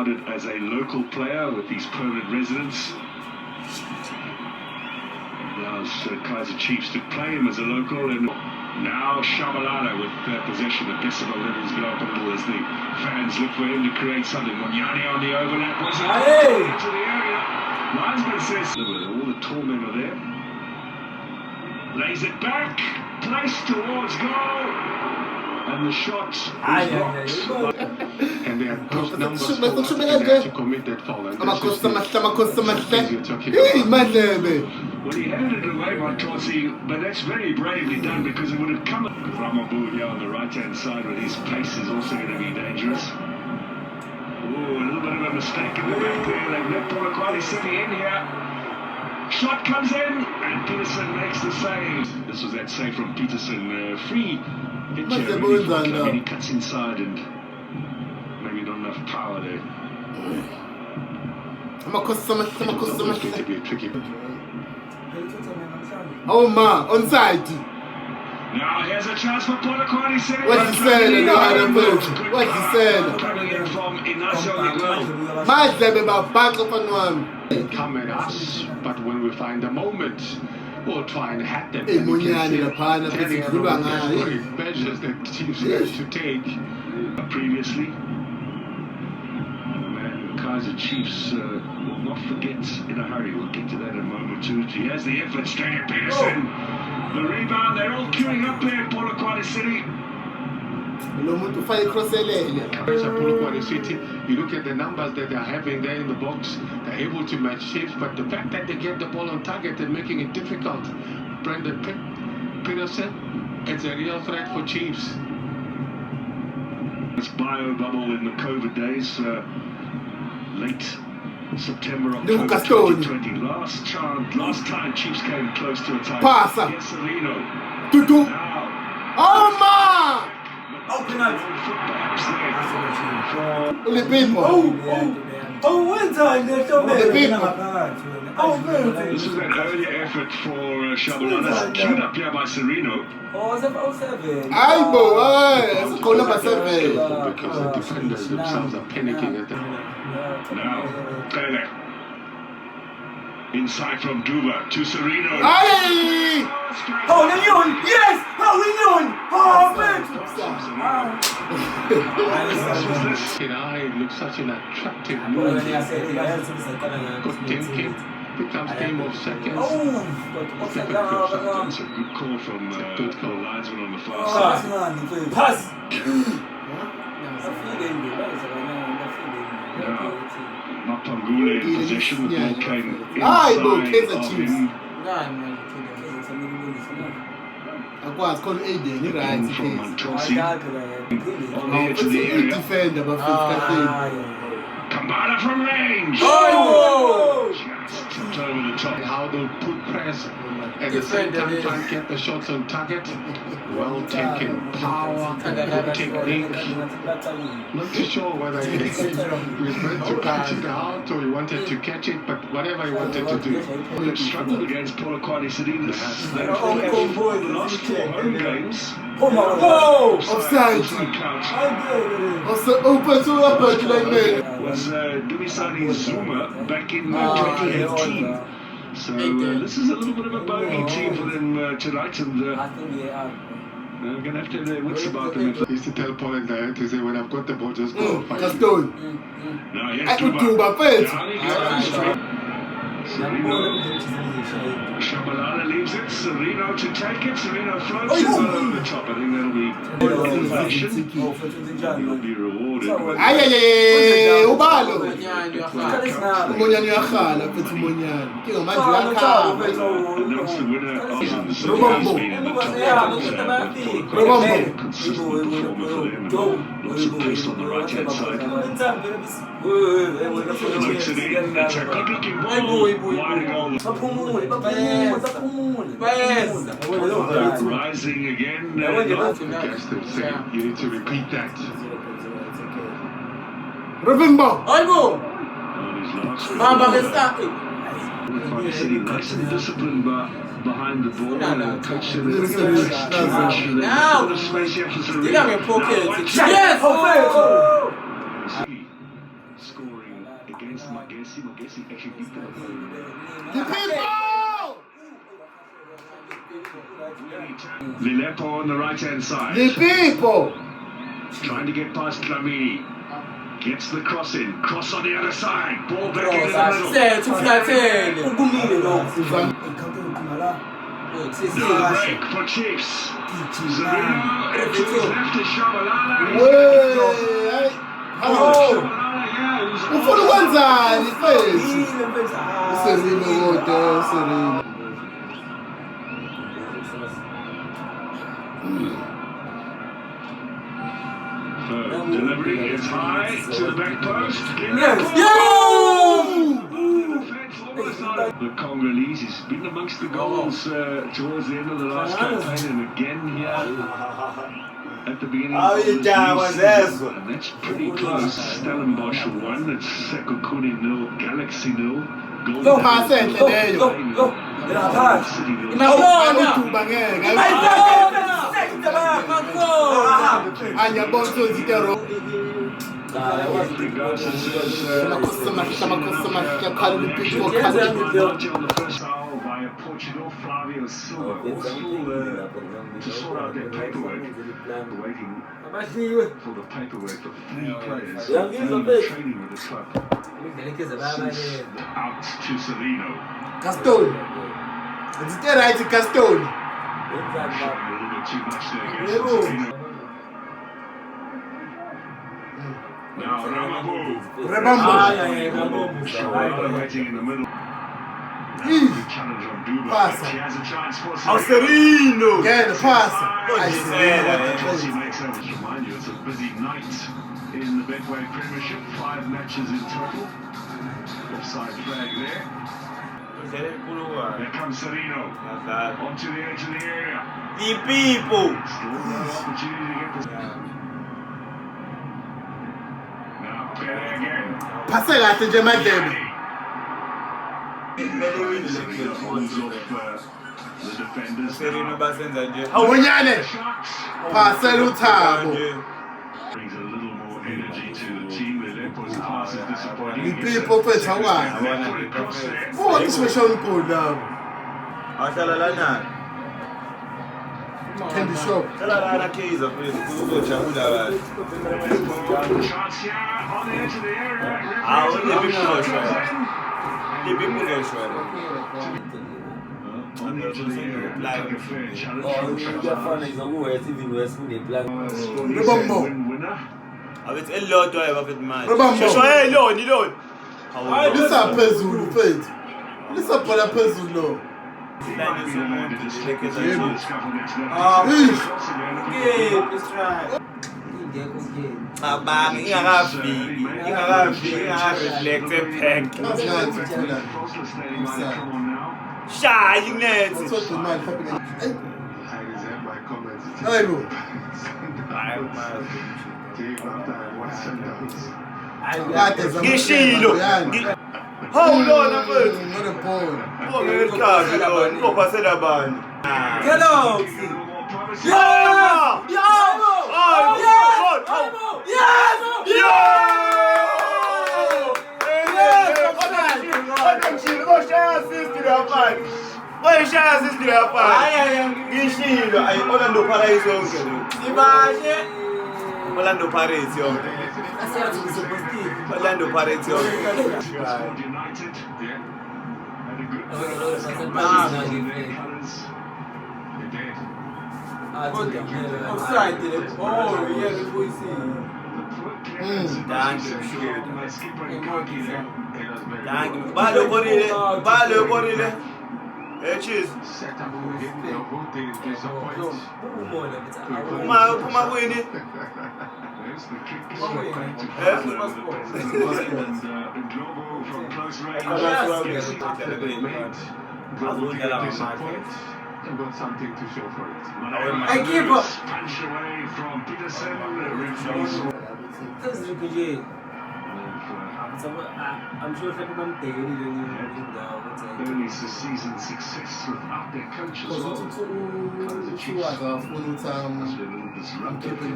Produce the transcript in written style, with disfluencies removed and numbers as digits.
regarded as a local player with these permanent residents. Allows Kaizer Chiefs to play him as a local. And now Shabalala with possession. The decibel levels go up a little as the fans look for him to create something. Monyani on the overlap was into the area. Linesman says all the tall men are there. Lays it back, placed towards goal, and the shot is blocked. And they have good numbers for to commit that foul. And well, he handed it away by Tosi, but that's very bravely done because it would have come. Ramabu here on the right-hand side with his pace is also going to be dangerous. Oh, a little bit of a mistake in the back there. They've let Polokwane City in here. Shot comes in, and Peterson makes the save. This was that save from Peterson. Free hit here, really he cuts inside and maybe not enough power there. It's going to be a tricky. Oh man, onside. Now here's a chance for Polokwane City. What he said, what he said. Coming in from Inacio Miguel. Come at us, but when we find a moment, we'll try and hack them. Measures that teams have to take. Previously, Kaizer Chiefs will not forget in a hurry. We'll get to that in a moment or two. He has the effort straight at Peterson. The rebound, they're all queuing up there in Polokwane City. Polokwane City, you look at the numbers that they're having there in the box, they're able to match shifts, but the fact that they get the ball on target and making it difficult. Brendan Peterson, it's a real threat for Chiefs. It's bio bubble in the COVID days, late September, October 2020. Last time Chiefs came close to a tie. Passa. Yes, Serino. Tutu. Now, Oh man! open up. Perhaps there. The people. Oh, one time they showed me. The people. Oh, man. This is an earlier effort for Shabalala. Queued up here by Serino. Oh, 707. It's call number 7. Because the defenders themselves are panicking at them. Now, Pele. Inside from Duba to Serino. Aye! Oh, the Union! Yes! Oh, the Union! Oh, man! It looks such an attractive move. Good thinking. Becomes game of seconds. It's a good call from good call linesman on the far side. Pass! Now, Mapangule in possession. The ball came Aye, inside Kaizer of Chiefs. him. It's called Aiden. You're right. In from Mantosi. On the edge of the area. Defender, but Kambala from range. Oh! Just tipped over the top. How they'll put press at the same time try and get the shots on target. Well taken power, good technique. Not too sure whether he was meant to catch it out or he wanted to catch it, but whatever he wanted to do. They've struggled against Polokwane City. The last 4 home games. Whoa! Offside. Count. Open to upper like me. Was Dumisani Zuma back in 2018. So this is a little bit of a bogey team for them tonight, and they're going to have to have their wits about them. I used to tell Paul and Diane to say, when I've got the ball, just go fight. Just do it. Now here's I could do Duba. my face. Down he goes. Serino. Shabalala leaves it. Serino to take it. Serino floats it over the top. I think that'll be he'll be rewarded. Aye, ubalo. Umonyani yakhala phethe umonyani. Ke manje yakhala. Announce the winner of the season has been in the top. Consistent performer for them. Lots of pace on the right hand side. Floats it in. It's a good looking ball. Wide goal. Rising again. I guess they say you need to repeat that. Remember. City nice and disciplined behind the ball. Coach said Now! space here for Yes! scoring against Magesi. Magesi actually beat them. The people! Lilepo on the right-hand side. The people! Trying to get past Dlamini. Gets the cross in. Cross on the other side. Ball back in the middle. No break for Chiefs. Zerino to his left is Shabalala. Ufuna ukwenzani mfethu? Userino kodwa, userino. Delivery is high to the back post. The Congolese has been amongst the goals towards the end of the last campaign, and again here at the beginning of the season. And that's pretty close. Stellenbosch 1, it's Sekukuni 0, Galaxy 0. Go pass it, Via Portugal, Flavio Silva will still to sort out their paperwork, waiting for the paperwork for 3 players training with the club. Out to Serino. Castone. It's the right to Castone. A little bit too much there against Serino. Now Ramabo. Waiting in the middle. Challenge on Duba. Passa. He has a chance for Serino. Yeah, the pass. Chelsea makes that. Just remind you, it's a busy night in the Betway Premiership. 5 matches in total. Offside flag there. There comes Serino. Onto the edge of the area. The people. Still no opportunity to get this. Now, Pele again. Passa kahle nje madebe. Holds off the defenders. Awunyane. Passa uThabo. Brings a little more energy to the team. Lilepo's pass is disappointing. The people fethu awani. Oh, this was shown goal now. Candy shop. Kaizer, chance here on the edge of the area. On the edge of the area, like a fair challenge. Winner. Lisa phezulu mfethu. Lisa bhala phezulu. Shy, you net. Hold on, I'm good. What a ball. Go pass it about. Get out. Yeah! Orlando Pirates, yo. Orlando Pirates, yo. United, yeah. Had a good they did. Offside, did it? Oh, yeah, we see. Vale, Corile. Cheers. Kuma win it. There's the kick. And Globo from close range. They've got something to show for it. I keep up. Punch away from Peterson. I'm sure everyone daily Early season success without their coach as well. Kaizer Chiefs. I'm keeping